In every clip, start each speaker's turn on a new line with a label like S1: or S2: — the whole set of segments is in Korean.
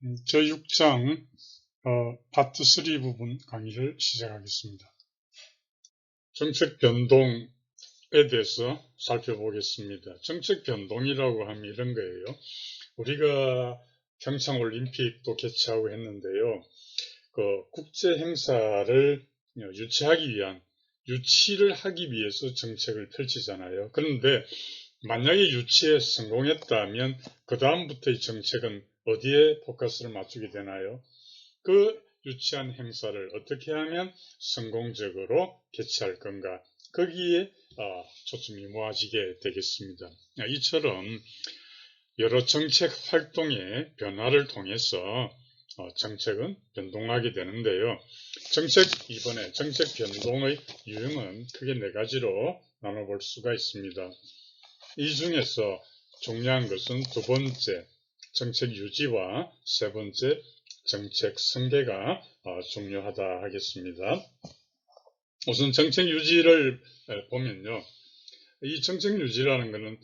S1: 제6장 파트 3 부분 강의를 시작하겠습니다. 정책 변동에 대해서 살펴보겠습니다. 정책 변동이라고 하면 이런 거예요. 우리가 평창올림픽도 개최하고 했는데요. 국제 행사를 유치를 하기 위해서 정책을 펼치잖아요. 그런데 만약에 유치에 성공했다면 그 다음부터의 정책은 어디에 포커스를 맞추게 되나요? 그 유치한 행사를 어떻게 하면 성공적으로 개최할 건가? 거기에 초점이 모아지게 되겠습니다. 이처럼 여러 정책 활동의 변화를 통해서 정책은 변동하게 되는데요. 이번에 정책 변동의 유형은 크게 4가지로 나눠볼 수가 있습니다. 이 중에서 중요한 것은 두 번째, 정책 유지와 세 번째, 정책 승계가 중요하다 하겠습니다. 우선 정책 유지를 보면요. 이 정책 유지라는 것은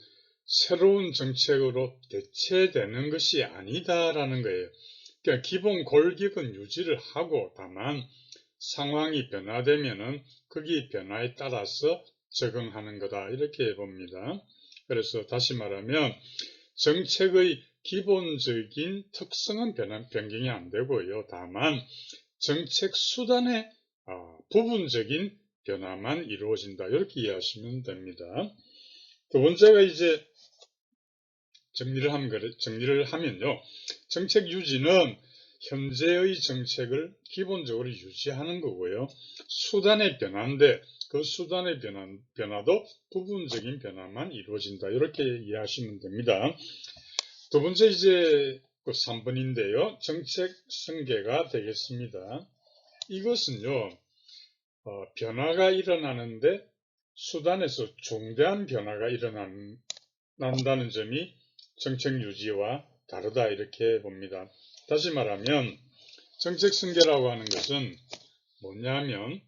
S1: 새로운 정책으로 대체되는 것이 아니다라는 거예요. 그러니까 기본 골격은 유지를 하고 다만 상황이 변화되면은 거기 변화에 따라서 적응하는 거다 이렇게 봅니다. 그래서 다시 말하면 정책의 기본적인 특성은 변경이 안 되고요. 다만 정책 수단의 부분적인 변화만 이루어진다 이렇게 이해하시면 됩니다. 두 번째가 이제 정리를 하면요. 정책 유지는 현재의 정책을 기본적으로 유지하는 거고요. 수단의 변화인데 그 수단의 변화도 부분적인 변화만 이루어진다. 이렇게 이해하시면 됩니다. 두 번째 이제 3번인데요. 정책 승계가 되겠습니다. 이것은요. 변화가 일어나는데 수단에서 중대한 변화가 일어난다는 점이 정책 유지와 다르다 이렇게 봅니다. 다시 말하면 정책 승계라고 하는 것은 뭐냐면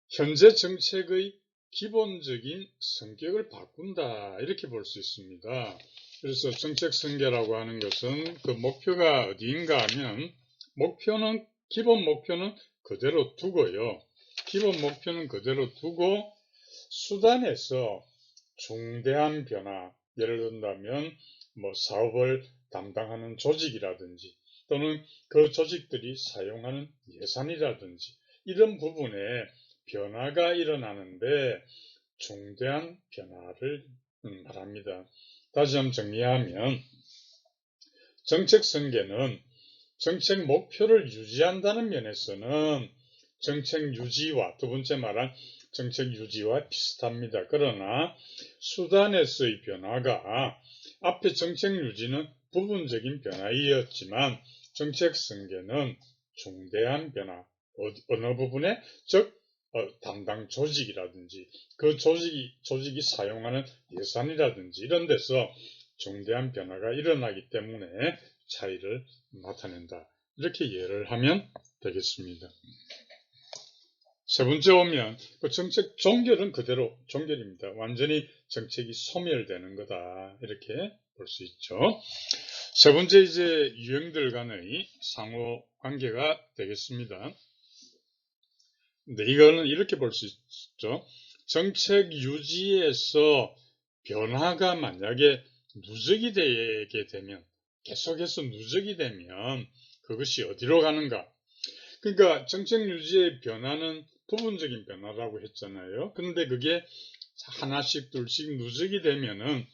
S1: 현재 정책의 기본적인 성격을 바꾼다 이렇게 볼 수 있습니다. 그래서 정책 승계라고 하는 것은 그 목표가 어디인가 하면 기본 목표는 그대로 두고요. 기본 목표는 그대로 두고 수단에서 중대한 변화, 예를 든다면 사업을 담당하는 조직이라든지 또는 그 조직들이 사용하는 예산이라든지 이런 부분에 변화가 일어나는데 중대한 변화를 말합니다. 다시 한번 정리하면 정책 승계는 정책 목표를 유지한다는 면에서는 정책 유지와 두 번째 말한 정책 유지와 비슷합니다. 그러나 수단에서의 변화가 앞에 정책 유지는 부분적인 변화이었지만 정책 승계는 중대한 변화, 어느 부분에 즉 담당 조직이라든지 그 조직이 사용하는 예산이라든지 이런 데서 중대한 변화가 일어나기 때문에 차이를 나타낸다. 이렇게 이해를 하면 되겠습니다. 세 번째 오면 정책 종결은 그대로 종결입니다. 완전히 정책이 소멸되는 거다. 이렇게 볼 수 있죠. 세 번째 이제 유형들 간의 상호 관계가 되겠습니다. 근데 이거는 이렇게 볼 수 있죠. 정책 유지에서 변화가 만약에 누적이 되게 되면 계속해서 누적이 되면 그것이 어디로 가는가? 그러니까 정책 유지의 변화는 부분적인 변화라고 했잖아요. 그런데 그게 하나씩 둘씩 누적이 되면은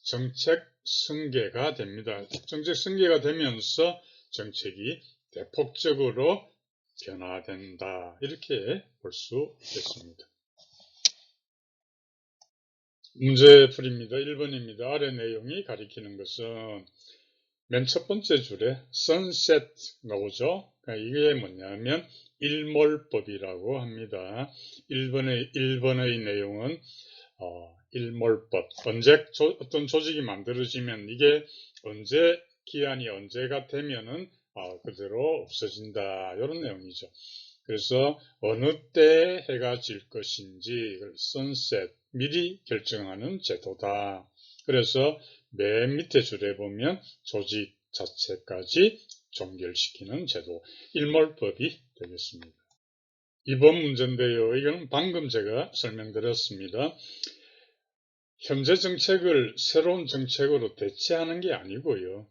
S1: 정책 승계가 됩니다. 정책 승계가 되면서 정책이 대폭적으로 변화된다. 이렇게 볼 수 있겠습니다. 문제풀이입니다. 1번입니다. 아래 내용이 가리키는 것은 맨 첫 번째 줄에 sunset 나오죠. 그러니까 이게 뭐냐면 일몰법이라고 합니다. 1번의 내용은 일몰법. 어떤 조직이 만들어지면 이게 기한이 언제가 되면은 그대로 없어진다. 이런 내용이죠. 그래서 어느 때 해가 질 것인지 sunset 미리 결정하는 제도다. 그래서 맨 밑에 줄에 보면 조직 자체까지 종결시키는 제도, 일몰법이 되겠습니다. 이번 문제인데요. 이건 방금 제가 설명드렸습니다. 현재 정책을 새로운 정책으로 대체하는 게 아니고요.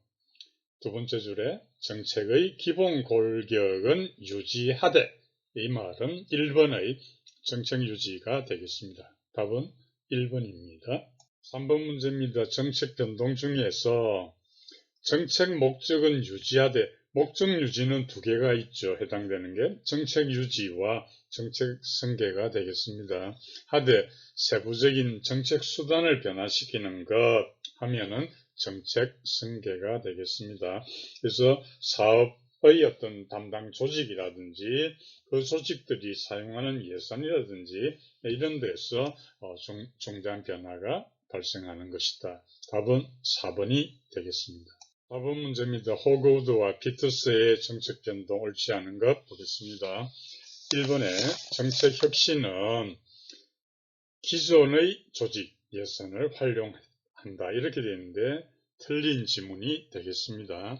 S1: 두 번째 줄에 정책의 기본 골격은 유지하되, 이 말은 1번의 정책 유지가 되겠습니다. 답은 1번입니다. 3번 문제입니다. 정책 변동 중에서 정책 목적은 유지하되, 목적 유지는 두 개가 있죠. 해당되는 게 정책 유지와 정책 승계가 되겠습니다. 하되 세부적인 정책 수단을 변화시키는 것 하면은 정책 승계가 되겠습니다. 그래서 사업의 어떤 담당 조직이라든지 그 조직들이 사용하는 예산이라든지 이런 데서 중대한 변화가 발생하는 것이다. 답은 4번이 되겠습니다. 4번 문제입니다. 호그우드와 피터스의 정책 변동 옳지 않은 것 보겠습니다. 1번에 정책 혁신은 기존의 조직 예산을 활용한다. 이렇게 되는데 틀린 지문이 되겠습니다.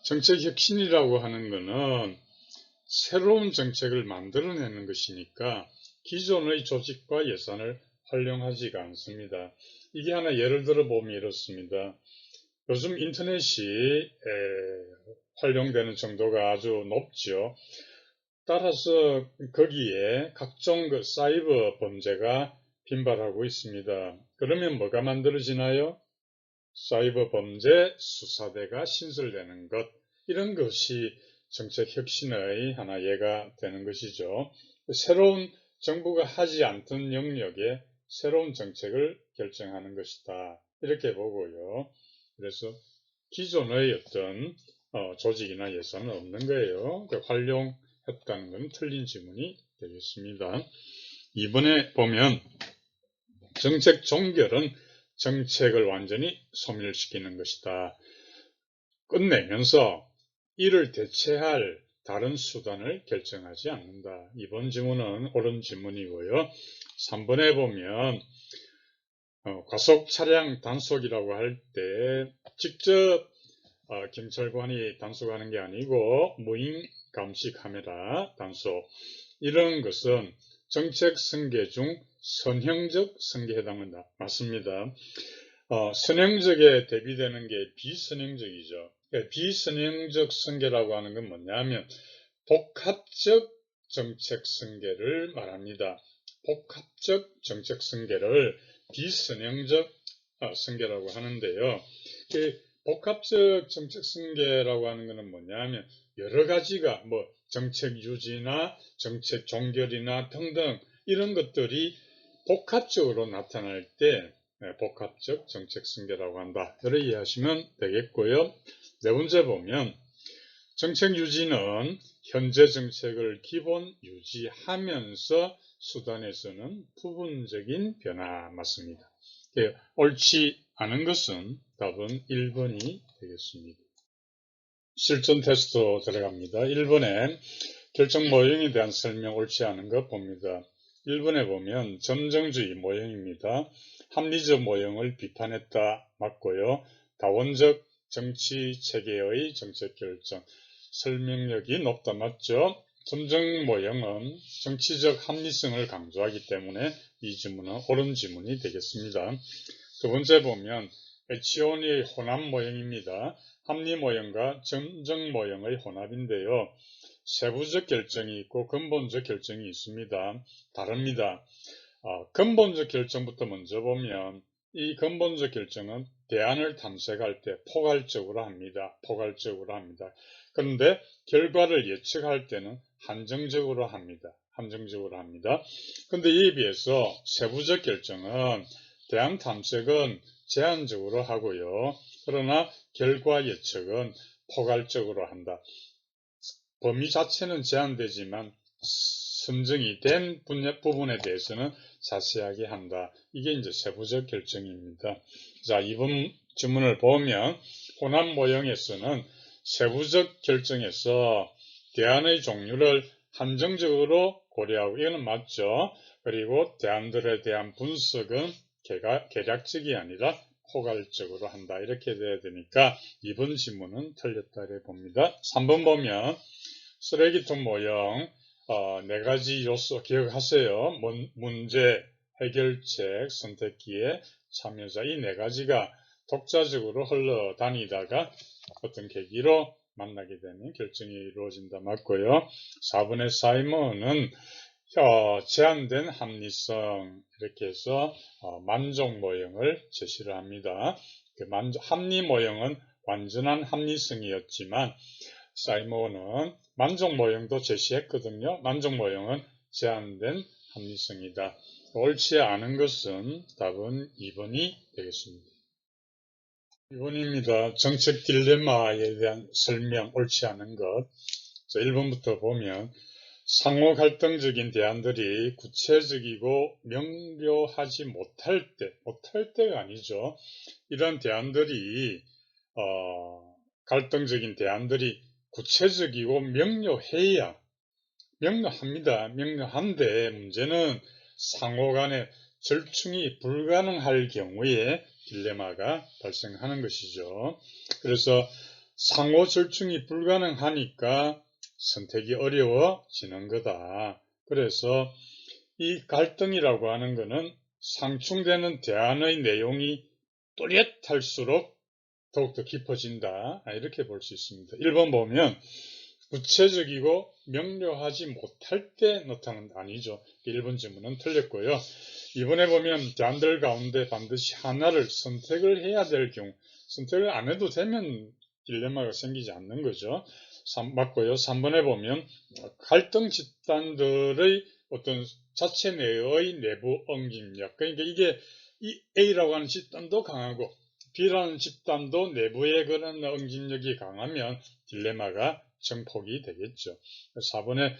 S1: 정책 혁신이라고 하는 것은 새로운 정책을 만들어내는 것이니까 기존의 조직과 예산을 활용하지가 않습니다. 이게 하나 예를 들어 보면 이렇습니다. 요즘 인터넷이 활용되는 정도가 아주 높죠. 따라서 거기에 각종 사이버 범죄가 빈발하고 있습니다. 그러면 뭐가 만들어지나요? 사이버 범죄 수사대가 신설되는 것, 이런 것이 정책 혁신의 하나 예가 되는 것이죠. 새로운 정부가 하지 않던 영역에 새로운 정책을 결정하는 것이다. 이렇게 보고요. 그래서 기존의 어떤 조직이나 예산은 없는 거예요. 활용했다는 건 틀린 지문이 되겠습니다. 이번에 보면 정책 종결은 정책을 완전히 소멸시키는 것이다. 끝내면서 이를 대체할 다른 수단을 결정하지 않는다. 이번 지문은 옳은 지문이고요. 3번에 보면 과속 차량 단속이라고 할 때 직접 경찰관이 단속하는 게 아니고 무인 감시 카메라 단속, 이런 것은 정책 승계 중 선형적 승계에 해당한다. 맞습니다. 선형적에 대비되는 게 비선형적이죠. 그러니까 비선형적 승계라고 하는 건 뭐냐면 복합적 정책 승계를 말합니다. 복합적 정책 승계를 비선형적 승계라고 하는데요. 복합적 정책 승계라고 하는 것은 뭐냐면 여러 가지가 정책 유지나 정책 종결이나 등등 이런 것들이 복합적으로 나타날 때 복합적 정책 승계라고 한다. 이렇게 이해하시면 되겠고요. 네 번째 보면 정책 유지는 현재 정책을 기본 유지하면서 수단에서는 부분적인 변화 맞습니다. 옳지 않은 것은 답은 1번이 되겠습니다. 실전 테스트 들어갑니다. 1번에 결정 모형에 대한 설명 옳지 않은 것 봅니다. 1번에 보면 점정주의 모형입니다. 합리적 모형을 비판했다. 맞고요. 다원적 정치 체계의 정책 결정, 설명력이 높다. 맞죠? 점정 모형은 정치적 합리성을 강조하기 때문에 이 지문은 옳은 지문이 되겠습니다. 두 번째 보면 에치오니의 혼합 모형입니다. 합리 모형과 점정 모형의 혼합인데요. 세부적 결정이 있고 근본적 결정이 있습니다. 다릅니다. 근본적 결정부터 먼저 보면 이 근본적 결정은 대안을 탐색할 때 포괄적으로 합니다. 그런데 결과를 예측할 때는 한정적으로 합니다. 그런데 이에 비해서 세부적 결정은 대안 탐색은 제한적으로 하고요. 그러나 결과 예측은 포괄적으로 한다. 범위 자체는 제한되지만 선정이 된 부분에 대해서는 자세하게 한다. 이게 이제 세부적 결정입니다. 자, 이번 지문을 보면 혼합 모형에서는 세부적 결정에서 대안의 종류를 한정적으로 고려하고, 이거는 맞죠. 그리고 대안들에 대한 분석은 개략적이 아니라 포괄적으로 한다. 이렇게 돼야 되니까 2번 지문은 틀렸다 이렇게 봅니다. 3번 보면 쓰레기통 모형 4가지 요소 기억하세요. 문제, 해결책, 선택기에 참여자 이 4가지가 독자적으로 흘러다니다가 어떤 계기로 만나게 되면 결정이 이루어진다 맞고요. 4번의 사이먼은 제한된 합리성 이렇게 해서 만족 모형을 제시를 합니다. 합리 모형은 완전한 합리성이었지만 사이먼은 만족 모형도 제시했거든요. 만족 모형은 제한된 합리성이다. 옳지 않은 것은 답은 2번이 되겠습니다. 2번입니다. 정책 딜레마에 대한 설명, 옳지 않은 것. 1번부터 보면 상호 갈등적인 대안들이 구체적이고 명료하지 못할 때가 아니죠. 이런 대안들이 갈등적인 대안들이 구체적이고 명료합니다. 명료한데 문제는 상호 간의 절충이 불가능할 경우에 딜레마가 발생하는 것이죠. 그래서 상호 절충이 불가능하니까 선택이 어려워지는 거다. 그래서 이 갈등이라고 하는 것은 상충되는 대안의 내용이 또렷할수록 더욱더 깊어진다. 이렇게 볼 수 있습니다. 1번 보면 구체적이고 명료하지 못할 때 나타난다. 아니죠. 1번 질문은 틀렸고요. 이번에 보면 대안들 가운데 반드시 하나를 선택을 해야 될 경우 선택을 안 해도 되면 딜레마가 생기지 않는 거죠. 맞고요. 3번에 보면 갈등 집단들의 어떤 자체 내의 내부 응집력 그러니까 이게 이 A라고 하는 집단도 강하고 B라는 집단도 내부의 그런 응집력이 강하면 딜레마가 정폭이 되겠죠. 4번에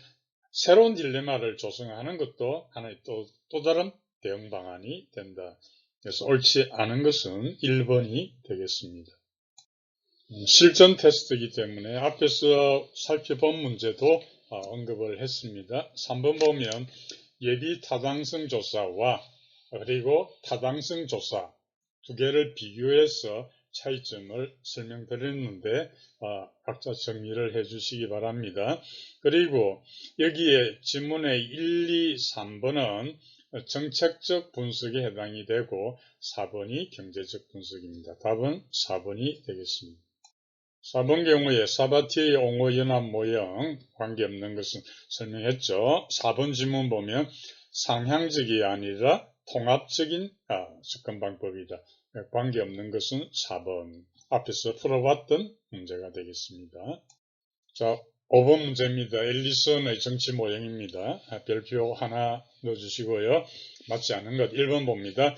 S1: 새로운 딜레마를 조성하는 것도 하나의 또 다른 대응 방안이 된다. 그래서 옳지 않은 것은 1번이 되겠습니다. 실전 테스트이기 때문에 앞에서 살펴본 문제도 언급을 했습니다. 3번 보면 예비 타당성 조사와 그리고 타당성 조사 두 개를 비교해서 차이점을 설명드렸는데 각자 정리를 해 주시기 바랍니다. 그리고 여기에 지문의 1, 2, 3번은 정책적 분석에 해당이 되고 4번이 경제적 분석입니다. 답은 4번이 되겠습니다. 4번 경우에 사바티의 옹호연합 모형 관계없는 것은 설명했죠. 4번 지문 보면 상향적이 아니라 통합적인 접근 방법이다. 관계없는 것은 4번. 앞에서 풀어봤던 문제가 되겠습니다. 자, 5번 문제입니다. 엘리슨의 정치 모형입니다. 별표 하나 넣어주시고요. 맞지 않은 것 1번 봅니다.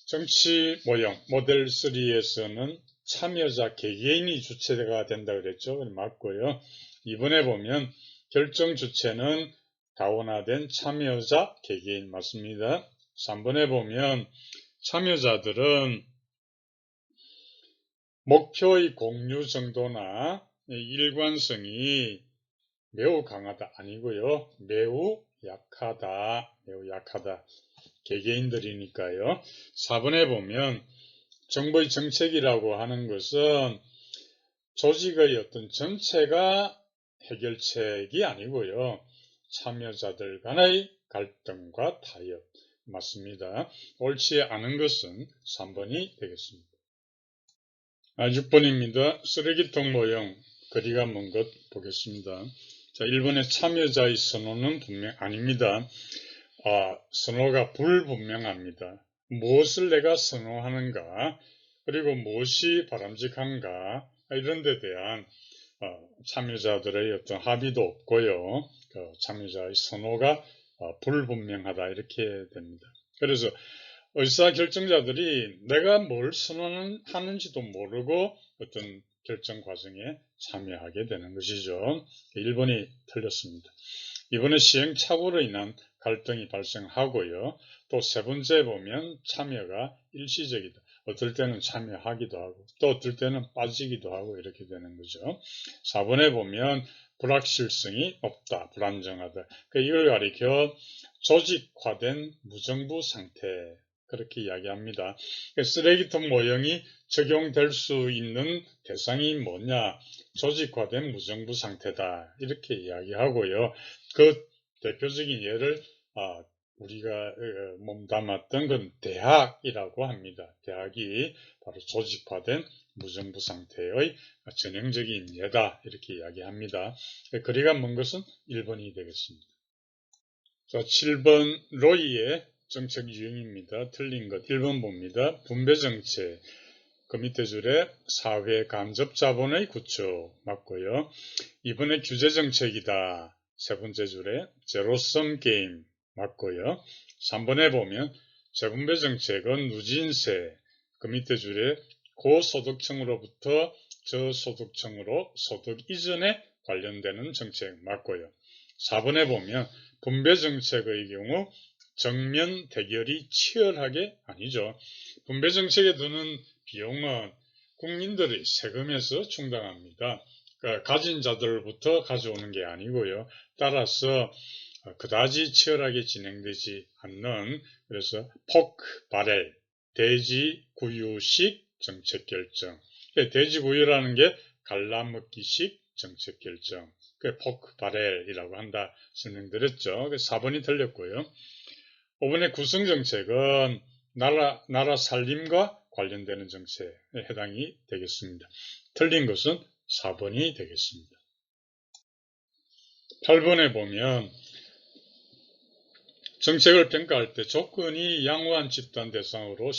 S1: 정치 모형 모델 3에서는 참여자 개개인이 주체가 된다 그랬죠. 맞고요. 이번에 보면 결정 주체는 다원화된 참여자 개개인 맞습니다. 3번에 보면 참여자들은 목표의 공유 정도나 일관성이 매우 강하다 아니고요. 매우 약하다. 개개인들이니까요. 4번에 보면 정부의 정책이라고 하는 것은 조직의 어떤 전체가 해결책이 아니고요. 참여자들 간의 갈등과 타협 맞습니다. 옳지 않은 것은 3번이 되겠습니다. 6번입니다. 쓰레기통 모형 거리가 먼 것 보겠습니다. 자, 1번의 참여자의 선호는 분명 아닙니다. 선호가 불분명합니다. 무엇을 내가 선호하는가 그리고 무엇이 바람직한가 이런 데 대한 참여자들의 어떤 합의도 없고요. 참여자의 선호가 불분명하다 이렇게 됩니다. 그래서 의사결정자들이 내가 뭘 선언하는지도 모르고 어떤 결정 과정에 참여하게 되는 것이죠. 1번이 틀렸습니다. 이번에 시행착오로 인한 갈등이 발생하고요. 또 세 번째 보면 참여가 일시적이다. 어떨 때는 참여하기도 하고 또 어떨 때는 빠지기도 하고 이렇게 되는 거죠. 4번에 보면 불확실성이 높다. 불안정하다. 이걸 가리켜 조직화된 무정부 상태 그렇게 이야기합니다. 쓰레기통 모형이 적용될 수 있는 대상이 뭐냐? 조직화된 무정부 상태다. 이렇게 이야기하고요. 그 대표적인 예를 우리가 몸담았던 건 대학이라고 합니다. 대학이 바로 조직화된 무정부 상태의 전형적인 예다. 이렇게 이야기합니다. 거리가 먼 것은 1번이 되겠습니다. 자, 7번 로이의 정책 유형입니다. 틀린 것 1번 봅니다. 분배정책. 그 밑에 줄에 사회 간접 자본의 구축 맞고요. 2번에 규제정책이다. 세 번째 줄에 제로섬 게임 맞고요. 3번에 보면 재분배정책은 누진세. 그 밑에 줄에 고소득층으로부터 저소득층으로 소득 이전에 관련되는 정책 맞고요. 4번에 보면 분배정책의 경우 정면 대결이 치열하게 아니죠. 분배정책에 드는 비용은 국민들의 세금에서 충당합니다. 그러니까 가진 자들부터 가져오는 게 아니고요. 따라서 그다지 치열하게 진행되지 않는 그래서 포크 바렐 돼지구유식 정책결정. 돼지구유라는 게 갈라먹기식 정책결정. 그 포크 바렐이라고 한다 설명드렸죠. 4번이 틀렸고요. 5번의 구성정책은 나라 살림과 관련되는 정책에 해당이 되겠습니다. 틀린 것은 4번이 되겠습니다. 8번에 보면 정책을 평가할 때 조건이 양호한 집단 대상으로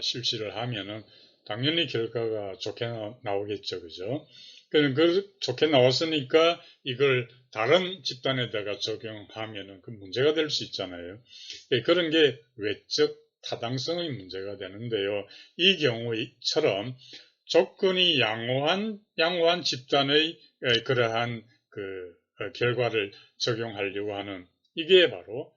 S1: 실시를 하면은 당연히 결과가 좋게 나오겠죠. 그죠? 그 좋게 나왔으니까 이걸 다른 집단에다가 적용하면은 그 문제가 될 수 있잖아요. 그런 게 외적 타당성의 문제가 되는데요. 이 경우처럼 조건이 양호한 집단의 그러한 결과를 적용하려고 하는 이게 바로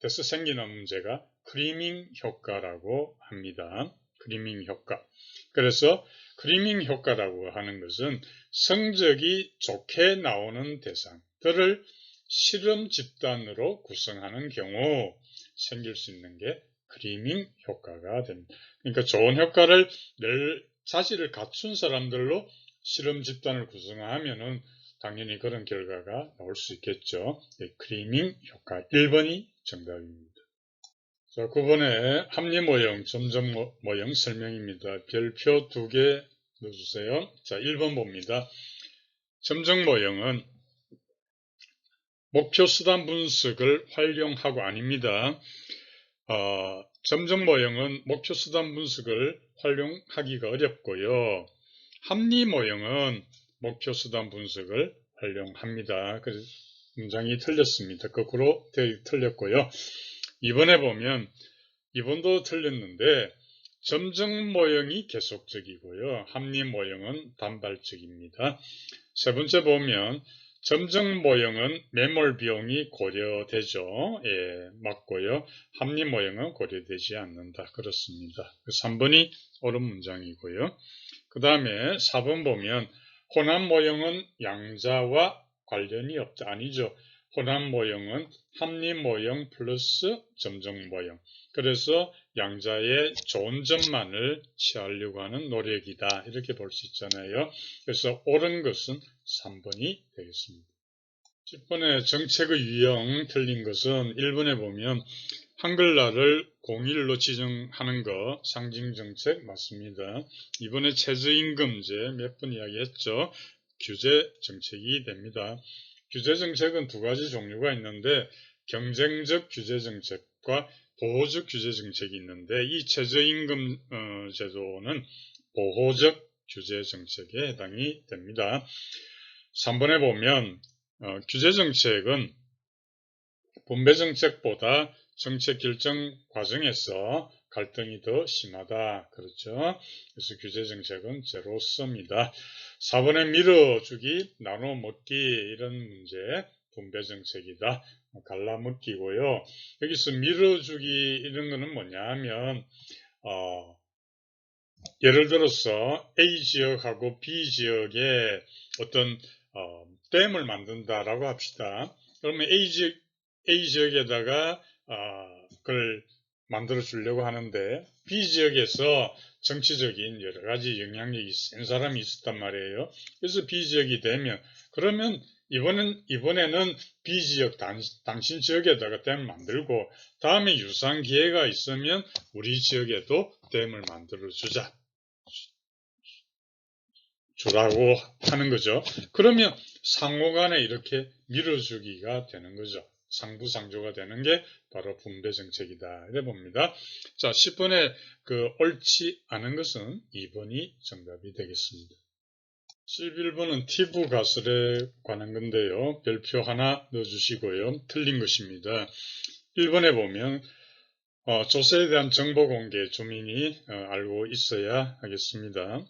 S1: 돼서 생기는 문제가 크리밍 효과라고 합니다. 크리밍 효과. 그래서 크리밍 효과라고 하는 것은 성적이 좋게 나오는 대상들을 실험 집단으로 구성하는 경우 생길 수 있는 게 크리밍 효과가 됩니다. 그러니까 좋은 효과를 낼 자질을 갖춘 사람들로 실험 집단을 구성하면은 당연히 그런 결과가 나올 수 있겠죠. 크리밍 효과 1번이 정답입니다. 자, 9번에 합리모형, 점정모형 설명입니다. 별표 2개 넣어주세요. 자, 1번 봅니다. 점정모형은 목표수단 분석을 활용하고 아닙니다. 점정모형은 목표수단 분석을 활용하기가 어렵고요. 합리모형은 목표수단 분석을 활용합니다. 그래서 문장이 틀렸습니다. 거꾸로 틀렸고요. 이번에 보면 이번도 틀렸는데 점정모형이 계속적이고요. 합리모형은 단발적입니다. 세 번째 보면 점정모형은 매몰 비용이 고려되죠. 예, 맞고요. 합리모형은 고려되지 않는다. 그렇습니다. 3번이 옳은 문장이고요. 그 다음에 4번 보면 혼합모형은 양자와 관련이 없다. 아니죠. 혼합모형은 합리모형 플러스 점정모형. 그래서 양자의 좋은 점만을 취하려고 하는 노력이다. 이렇게 볼 수 있잖아요. 그래서 옳은 것은 3번이 되겠습니다. 10번의 정책의 유형 틀린 것은 1번에 보면 한글날을 공일로 지정하는 거 상징정책 맞습니다. 이번에 최저임금제 몇 번 이야기했죠. 규제정책이 됩니다. 규제정책은 두 가지 종류가 있는데 경쟁적 규제정책과 보호적 규제정책이 있는데 이 최저임금 제도는 보호적 규제정책에 해당이 됩니다. 3번에 보면 규제정책은 분배정책보다 정책 결정 과정에서 갈등이 더 심하다. 그렇죠? 그래서 규제정책은 제로섬이다. 4번에 밀어주기, 나눠먹기 이런 문제 분배정책이다. 갈라먹기고요. 여기서 밀어주기 이런 거는 뭐냐 하면 예를 들어서 A 지역하고 B 지역에 어떤 댐을 만든다라고 합시다. 그러면 A 지역에다가 그걸 만들어 주려고 하는데 B지역에서 정치적인 여러 가지 영향력이 센 사람이 있었단 말이에요. 그래서 B지역이 되면 그러면 이번에는 B지역 당신 지역에다가 댐 만들고 다음에 유사한 기회가 있으면 우리 지역에도 댐을 만들어 주라고 하는 거죠. 그러면 상호간에 이렇게 밀어주기가 되는 거죠. 상부상조가 되는 게 바로 분배 정책이다. 이래 봅니다. 자, 10번에 옳지 않은 것은 2번이 정답이 되겠습니다. 11번은 티브 가설에 관한 건데요. 별표 하나 넣어주시고요. 틀린 것입니다. 1번에 보면 조세에 대한 정보 공개 주민이 알고 있어야 하겠습니다.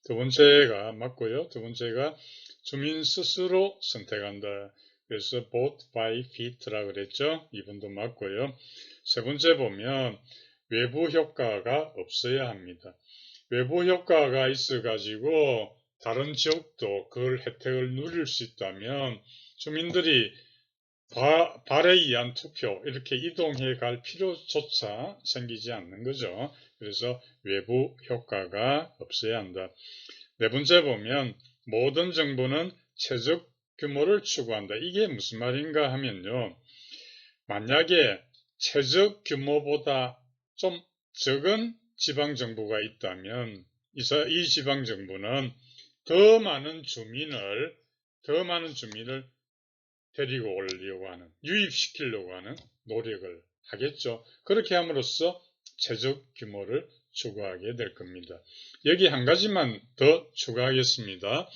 S1: 두 번째가 맞고요. 두 번째가 주민 스스로 선택한다. 그래서 vote by fit라고 그랬죠. 2번도 맞고요. 세 번째 보면 외부 효과가 없어야 합니다. 외부 효과가 있어가지고 다른 지역도 그걸 혜택을 누릴 수 있다면 주민들이 발에 의한 투표 이렇게 이동해 갈 필요조차 생기지 않는 거죠. 그래서 외부 효과가 없어야 한다. 네 번째 보면 모든 정부는 최적 규모를 추구한다. 이게 무슨 말인가 하면요. 만약에 최적 규모보다 좀 적은 지방정부가 있다면 이 지방정부는 더 많은 주민을 데리고 오려고 하는, 유입시키려고 하는 노력을 하겠죠. 그렇게 함으로써 최적 규모를 추구하게 될 겁니다. 여기 한 가지만 더 추가하겠습니다.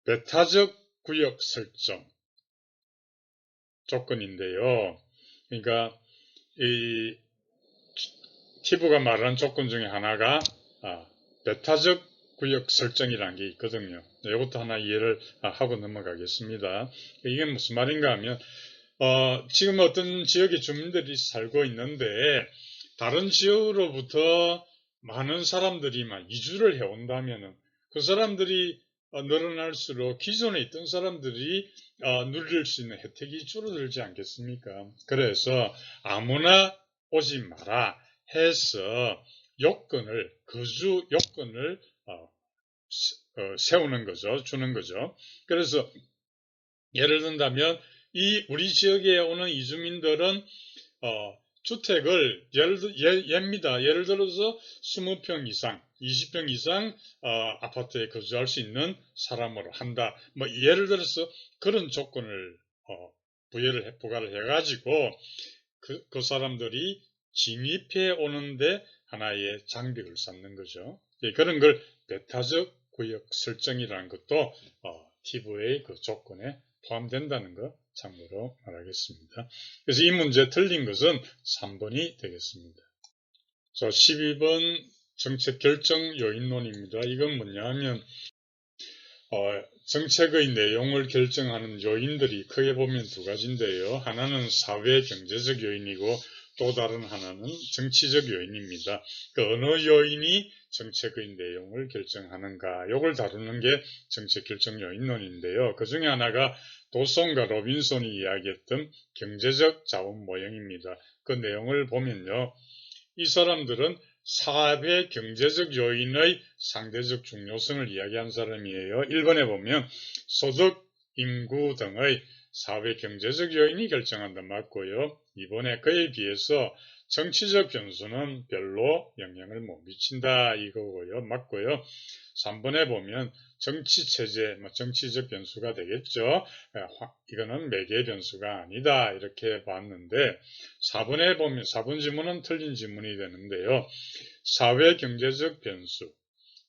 S1: 배타적 구역 설정 조건인데요. 그러니까 이 티브가 말하는 조건 중에 하나가 배타적 구역 설정이라는 게 있거든요. 이것도 하나 이해를 하고 넘어가겠습니다. 이게 무슨 말인가 하면 지금 어떤 지역의 주민들이 살고 있는데 다른 지역으로부터 많은 사람들이 이주를 해온다면 그 사람들이 늘어날수록 기존에 있던 사람들이 누릴 수 있는 혜택이 줄어들지 않겠습니까? 그래서 아무나 오지 마라 해서 거주 요건을 세우는 거죠. 주는 거죠. 그래서 예를 든다면 우리 지역에 오는 이주민들은 주택을 예를 들어서 20평 이상, 20평 이상 아파트에 거주할 수 있는 사람으로 한다. 예를 들어서 그런 조건을 부과를 해가지고 그 사람들이 진입해 오는데 하나의 장벽을 쌓는 거죠. 그런 걸 배타적 구역 설정이라는 것도 TV의 그 조건에 포함된다는 거 참고로 말하겠습니다. 그래서 이 문제 틀린 것은 3번이 되겠습니다. 자, 12번 정책 결정 요인론입니다. 이건 뭐냐 하면 정책의 내용을 결정하는 요인들이 크게 보면 두 가지인데요. 하나는 사회 경제적 요인이고 또 다른 하나는 정치적 요인입니다. 어느 요인이 정책의 내용을 결정하는가 이걸 다루는 게 정책 결정 요인론인데요. 그 중에 하나가 도슨과 로빈슨이 이야기했던 경제적 자원 모형입니다. 그 내용을 보면요. 이 사람들은 사회 경제적 요인의 상대적 중요성을 이야기한 사람이에요. 1번에 보면 소득, 인구 등의 사회 경제적 요인이 결정한다 맞고요. 2번에 그에 비해서 정치적 변수는 별로 영향을 못 미친다 이거고요. 맞고요. 3번에 보면 정치체제, 정치적 변수가 되겠죠. 이거는 매개 변수가 아니다 이렇게 봤는데 4번에 보면 4번 지문은 틀린 지문이 되는데요. 사회 경제적 변수,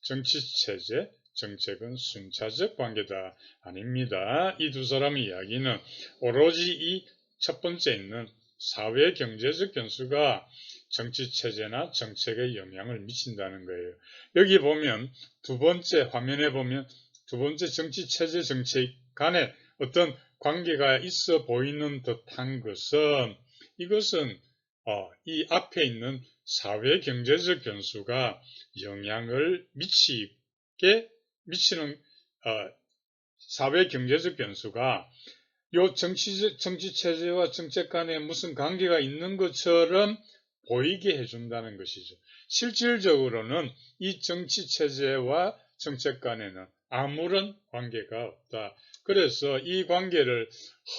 S1: 정치체제, 정책은 순차적 관계다 아닙니다. 이 두 사람의 이야기는 오로지 이 첫 번째 있는 사회 경제적 변수가 정치체제나 정책에 영향을 미친다는 거예요. 여기 보면 두 번째 화면에 보면 두 번째 정치체제 정책 간에 어떤 관계가 있어 보이는 듯한 것은 이것은 이 앞에 있는 사회 경제적 변수가 영향을 미치는 사회 경제적 변수가 요 정치 체제와 정책 간에 무슨 관계가 있는 것처럼 보이게 해준다는 것이죠. 실질적으로는 이 정치 체제와 정책 간에는 아무런 관계가 없다. 그래서 이 관계를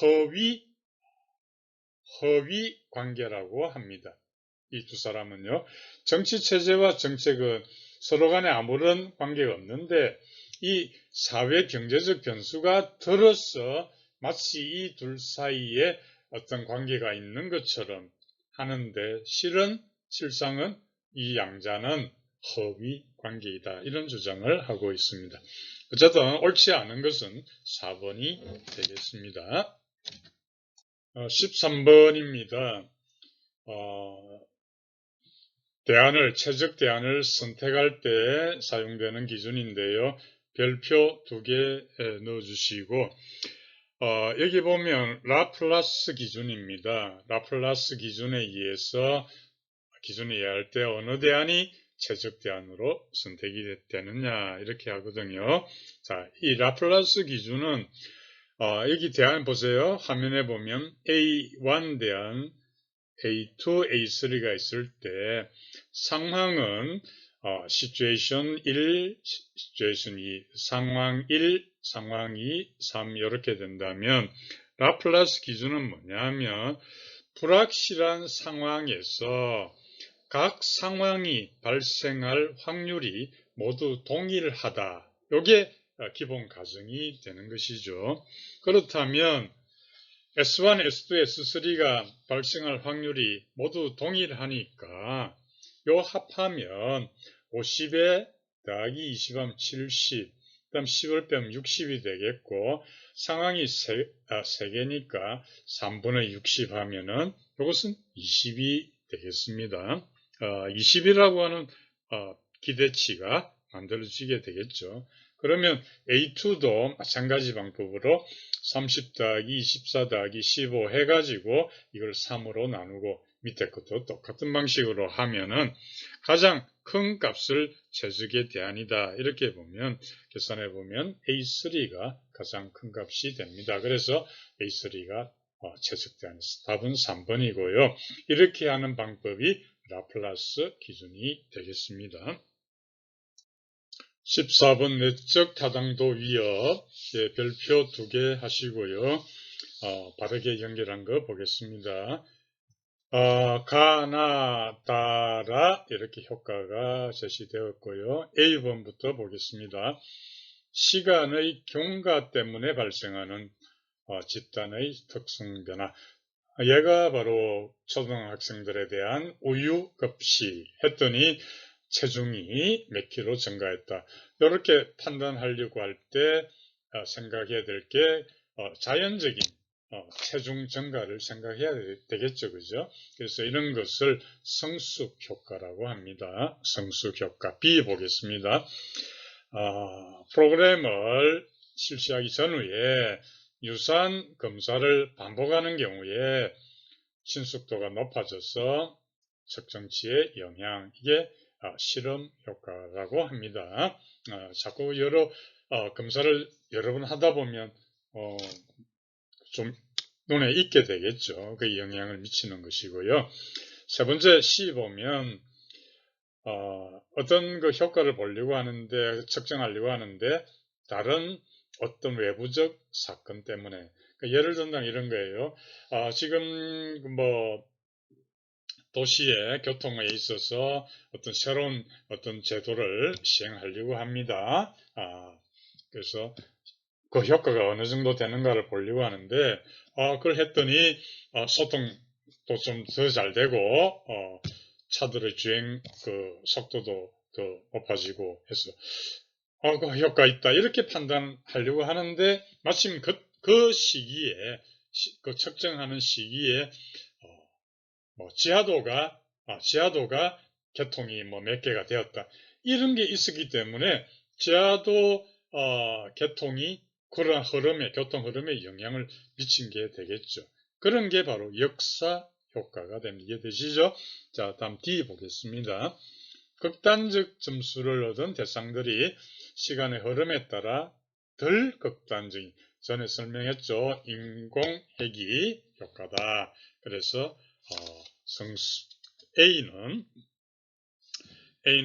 S1: 허위 관계라고 합니다. 이 두 사람은요. 정치 체제와 정책은 서로 간에 아무런 관계가 없는데 이 사회 경제적 변수가 들어서 마치 이 둘 사이에 어떤 관계가 있는 것처럼 하는데 실상은 이 양자는 허위 관계이다. 이런 주장을 하고 있습니다. 어쨌든 옳지 않은 것은 4번이 되겠습니다. 13번입니다. 최적 대안을 선택할 때 사용되는 기준인데요. 별표 2개 넣어주시고 여기 보면 라플라스 기준입니다. 라플라스 기준에 의해서 기준을 이해할 때 어느 대안이 최적 대안으로 선택이 되느냐 이렇게 하거든요. 자, 이 라플라스 기준은 여기 대안 보세요. 화면에 보면 A1 대안, A2, A3가 있을 때 상황은 situation 1, situation 2, 상황 1, 상황 2, 3 이렇게 된다면 라플라스 기준은 뭐냐면 불확실한 상황에서 각 상황이 발생할 확률이 모두 동일하다. 이게 기본 가정이 되는 것이죠. 그렇다면 S1, S2, S3가 발생할 확률이 모두 동일하니까 요 합하면 50에 더하기 20하면 70, 그 다음 10을 빼면 60이 되겠고 상황이 3개니까 3분의 60 하면은 이것은 20이 되겠습니다. 20이라고 하는 기대치가 만들어지게 되겠죠. 그러면 A2도 마찬가지 방법으로 30 더하기 24 더하기 15 해가지고 이걸 3으로 나누고 밑에 것도 똑같은 방식으로 하면은 가장 큰 값을 최적의 대안이다. 이렇게 보면 계산해 보면 A3가 가장 큰 값이 됩니다. 그래서 A3가 최적 대안이었습니다. 답은 3번이고요. 이렇게 하는 방법이 라플라스 기준이 되겠습니다. 14번 내적 타당도 위협 별표 2개 하시고요. 바르게 연결한 거 보겠습니다. 가나 따라 이렇게 효과가 제시되었고요. A번부터 보겠습니다. 시간의 경과 때문에 발생하는 집단의 특성 변화. 얘가 바로 초등학생들에 대한 우유급식 했더니 체중이 몇 킬로 증가했다. 이렇게 판단하려고 할 때 생각해야 될 게 자연적인 체중 증가를 생각해야 되겠죠. 그죠? 그래서 이런 것을 성숙 효과라고 합니다. 성숙 효과. B 보겠습니다. 프로그램을 실시하기 전후에 유사한 검사를 반복하는 경우에 신속도가 높아져서 측정치의 영향, 이게 실험 효과라고 합니다. 자꾸 여러 검사를 여러 번 하다 보면 좀 눈에 익게 되겠죠. 그 영향을 미치는 것이고요. 세 번째 C 보면 어떤 그 효과를 보려고 하는데 측정하려고 하는데 다른 어떤 외부적 사건 때문에 예를 든다면 이런 거예요. 지금 뭐 도시의 교통에 있어서 어떤 새로운 어떤 제도를 시행하려고 합니다. 그래서 그 효과가 어느 정도 되는가를 보려고 하는데 그걸 했더니 소통도 좀 더 잘 되고 차들의 주행 그 속도도 더 높아지고 해서 그 효과 있다 이렇게 판단하려고 하는데 마침 그 시기에 그 측정하는 시기에 지하도가 개통이 몇 개가 되었다 이런 게 있었기 때문에 지하도 개통이 그런 교통 흐름에 영향을 미친 게 되겠죠. 그런 게 바로 역사 효과가 됩니다. 이해되시죠? 자, 다음 D 보겠습니다. 극단적 점수를 얻은 대상들이 시간의 흐름에 따라 덜 극단적인, 전에 설명했죠. 인공해기 효과다. 그래서 A는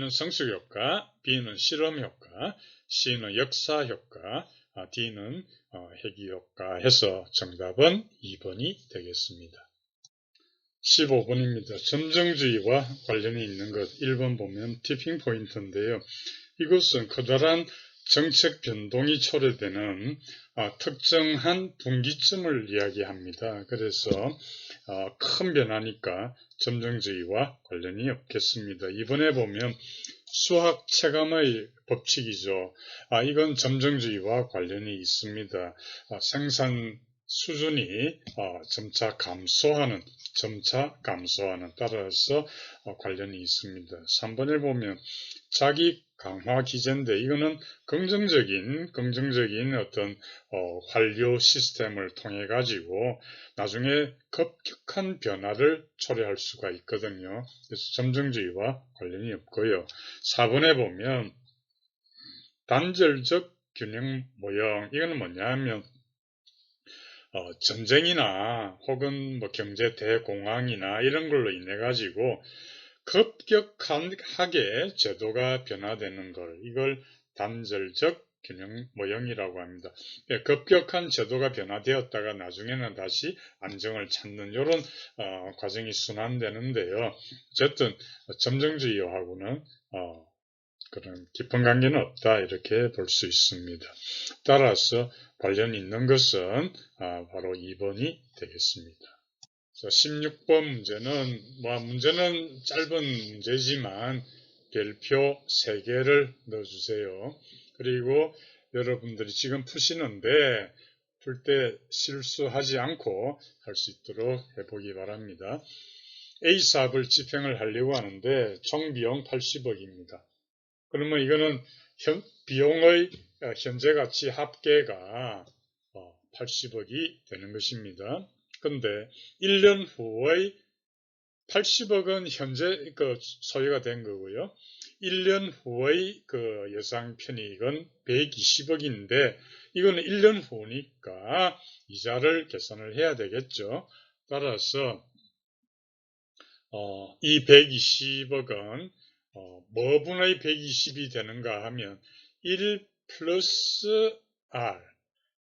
S1: 성숙 효과, B는 실험 효과, C는 역사 효과, D는 해기 효과 해서 정답은 2번이 되겠습니다. 15번입니다. 점정주의와 관련이 있는 것 1번 보면 티핑 포인트인데요. 이것은 커다란 정책 변동이 초래되는 특정한 분기점을 이야기합니다. 그래서 큰 변화니까 점정주의와 관련이 없겠습니다. 이번에 보면 수학 체감의 법칙이죠. 이건 점정주의와 관련이 있습니다. 생산 수준이 점차 감소하는 따라서 관련이 있습니다. 3번에 보면 자기 강화 기제인데 이거는 긍정적인 어떤 관료 시스템을 통해 가지고 나중에 급격한 변화를 초래할 수가 있거든요. 그래서 점정주의와 관련이 없고요. 4번에 보면 단절적 균형 모형, 이거는 뭐냐면 전쟁이나 혹은 뭐 경제 대공황이나 이런 걸로 인해 가지고 급격하게 제도가 변화되는 걸, 이걸 단절적 균형 모형이라고 합니다. 급격한 제도가 변화되었다가 나중에는 다시 안정을 찾는 이런 과정이 순환되는데요. 어쨌든 점정주의하고는 그런 깊은 관계는 없다, 이렇게 볼 수 있습니다. 따라서 관련 있는 것은 바로 2번이 되겠습니다. 자, 16번 문제는 짧은 문제지만 별표 3개를 넣어주세요. 그리고 여러분들이 지금 푸시는데 풀 때 실수하지 않고 할 수 있도록 해보기 바랍니다. A사업을 집행을 하려고 하는데 총 비용 80억입니다. 그러면 이거는 비용의 현재 가치 합계가 80억이 되는 것입니다. 근데 1년 후의 80억은 현재 소요가 된 거고요. 1년 후의 예상 편익은 120억인데 이거는 1년 후니까 이자를 계산을 해야 되겠죠. 따라서 이 120억은 뭐분의 120이 되는가 하면 1 플러스 R,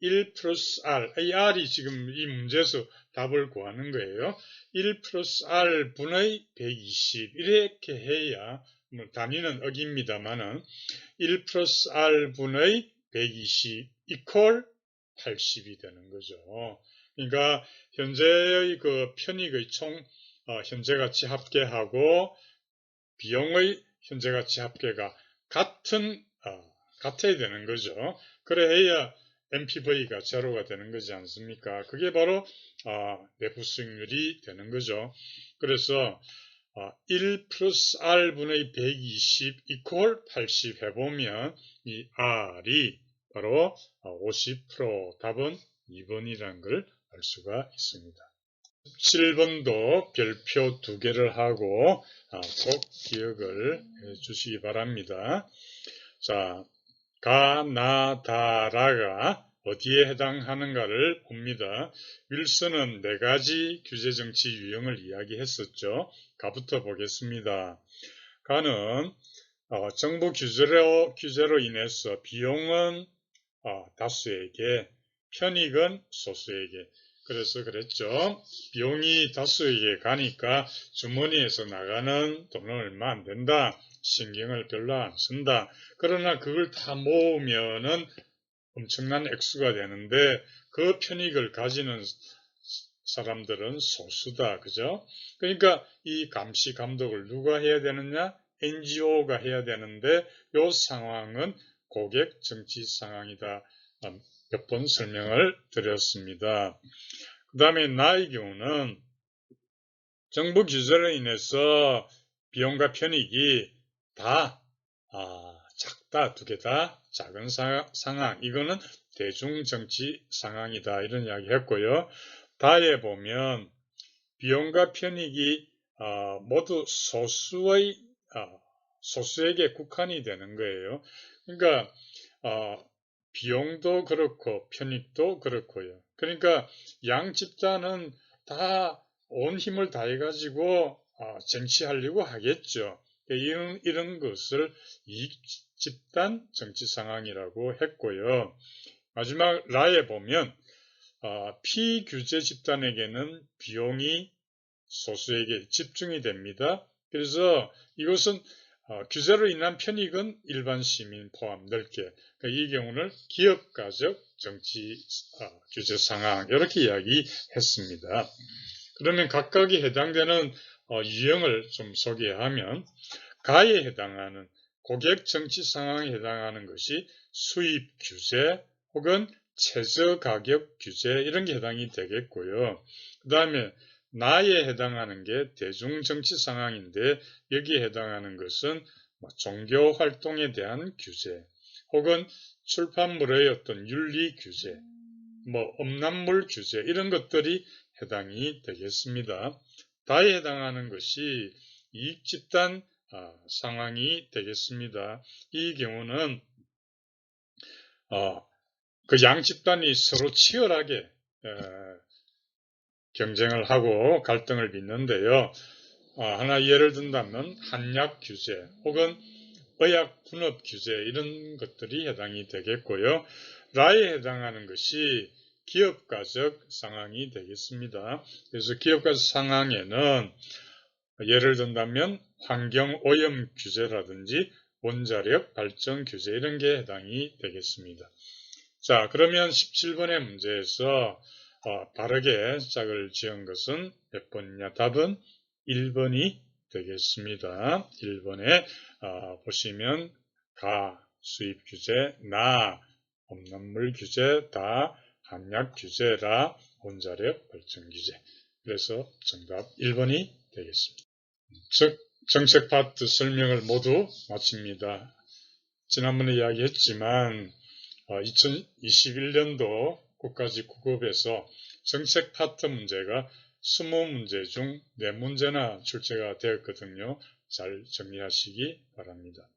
S1: 1 플러스 R, 이 R이 지금 이 문제에서 답을 구하는 거예요. 1 플러스 R 분의 120 이렇게 해야 단위는 억입니다만은 1 플러스 R 분의 120 이퀄 80이 되는 거죠. 그러니까 현재의 편익의 총 현재 가치 합계하고 비용의 현재 가치 합계가 같아야 되는 거죠. 그래야 NPV가 제로가 되는 거지 않습니까? 그게 바로 내부 수익률이 되는 거죠. 그래서 1 플러스 R분의 120 이퀄 80 해보면 이 R이 바로 50%, 답은 2번이라는 걸 알 수가 있습니다. 7번도 별표 2개를 하고 꼭 기억을 해 주시기 바랍니다. 자, 가나다라가 어디에 해당하는가를 봅니다. 윌슨은 4가지 규제정치 유형을 이야기했었죠. 가부터 보겠습니다. 가는 정부 규제로 인해서 비용은 다수에게, 편익은 소수에게. 그래서 그랬죠. 비용이 다수에게 가니까 주머니에서 나가는 돈은 얼마 안 된다. 신경을 별로 안 쓴다. 그러나 그걸 다 모으면은 엄청난 액수가 되는데 그 편익을 가지는 사람들은 소수다. 그죠? 그러니까 이 감시 감독을 누가 해야 되느냐? NGO가 해야 되는데 이 상황은 고객 정치 상황이다. 몇 번 설명을 드렸습니다. 그 다음에 나의 경우는 정부 규제로 인해서 비용과 편익이 다 작다, 2개 다 작은 상황, 이거는 대중정치 상황이다, 이런 이야기 했고요. 다에 보면 비용과 편익이 모두 소수에게 국한이 되는 거예요. 그러니까 비용도 그렇고 편익도 그렇고요. 그러니까 양 집단은 다 온 힘을 다해가지고 쟁취하려고 하겠죠. 이런 것을 이익집단 정치상황이라고 했고요. 마지막 라에 보면 피규제 집단에게는 비용이 소수에게 집중이 됩니다. 그래서 이것은 규제로 인한 편익은 일반 시민 포함 넓게, 그러니까 이 경우는 기업가적 정치 규제 상황 이렇게 이야기했습니다. 그러면 각각이 해당되는 유형을 좀 소개하면 가에 해당하는 고객 정치 상황에 해당하는 것이 수입 규제 혹은 최저 가격 규제 이런 게 해당이 되겠고요. 그 다음에 나에 해당하는 게 대중 정치 상황인데 여기에 해당하는 것은 종교 활동에 대한 규제 혹은 출판물의 어떤 윤리 규제, 음란물 규제 이런 것들이 해당이 되겠습니다. 다에 해당하는 것이 이익집단 상황이 되겠습니다. 이 경우는 그 양 집단이 서로 치열하게 경쟁을 하고 갈등을 빚는데요. 하나 예를 든다면 한약 규제 혹은 의약 분업 규제 이런 것들이 해당이 되겠고요. 라에 해당하는 것이 기업가적 상황이 되겠습니다. 그래서 기업가적 상황에는 예를 든다면 환경오염 규제라든지 원자력 발전 규제 이런 게 해당이 되겠습니다. 자, 그러면 17번의 문제에서 바르게 짝을 지은 것은 몇 번이냐? 답은 1번이 되겠습니다. 1번에 보시면 가, 수입 규제, 나, 음란물 규제, 다, 한약 규제라, 원자력 발전 규제. 그래서 정답 1번이 되겠습니다. 즉, 정책 파트 설명을 모두 마칩니다. 지난번에 이야기했지만 2021년도 국가직국업에서 정책 파트 문제가 20문제 중 4문제나 출제가 되었거든요. 잘 정리하시기 바랍니다.